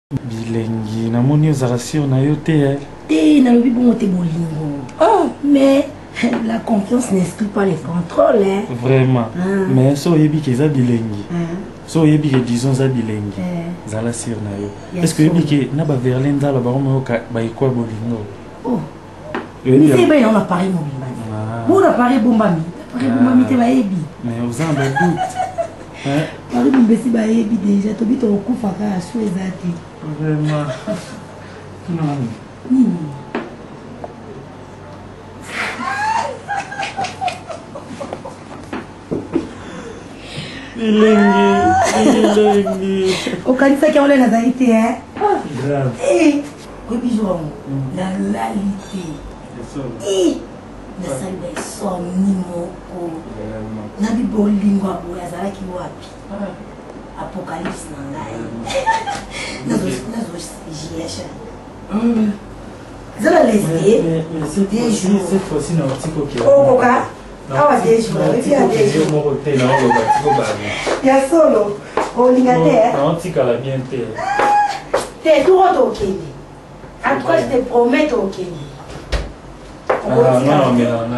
Bilengi, namoni osarasio na yo te. Te na lobi bon te bolingo. Oh, mais la confiance n'exclut pas les contrôles. Hein. Vraiment. Mais so yebi ke za bilengi. So yebi ke disons za bilengi. Zala sir na yo. Est-ce que yebi ke na ba verlen za la ba mo ba ikwa bolingo? Oh. Mais c'est bien on a parlé mon bimani. Bon on a parlé bombami. Parlé bombami te ba yebi. Mais vous en avez doute. Hein? Parlé bombesi ba yebi déjà to bito okufa ka asu ezati. Vraiment. Non. Bilengi. Au kanisa qui on l'a nazarité hein. Grave. Eh, oui bijou. La lalité. Eh, na sande so nimoko. Na bibolingo abo yazala ki wapi. Apocalypse nangai. Nazo jiesha. Zala lesbier. Mais cette fois-ci na otiko ki. Oh koka. Awa dejo. Et puis a dejo. Ya solo. Olingate. Non, tika la bien te. T'es tout ok. En tout cas, je te promets ok. Ah non, mais non, non.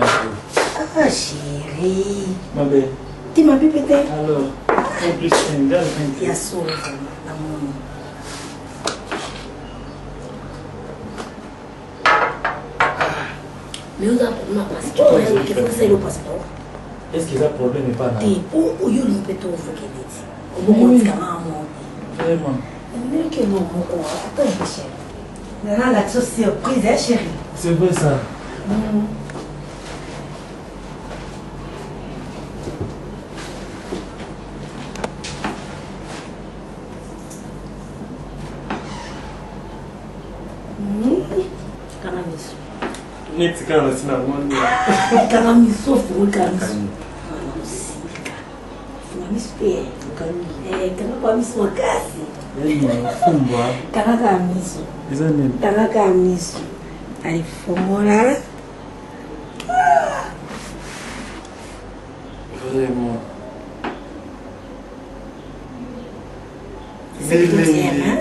Ah chérie. Ma belle. Tu m'as pu péter. Alors, en plus, c'est une belle. Il y a solo l'amour. Mais on a un passeport. Qu'est-ce que c'est le passeport? Est-ce qu'il y a un problème et pas là? Où il y a un peu de temps. Vraiment. Mais que non, attends un peu chérie. Maintenant, la chose surprise, hein chérie? C'est vrai ça. Caramisso. Neti kana sina mwani. Caramisso, foi caramisso. Espera, caramisso makasi. Fumbwa. Caramisso. Izani. Caramisso. Alifumura. Vraiment. C'est ce que tu aimes, hein?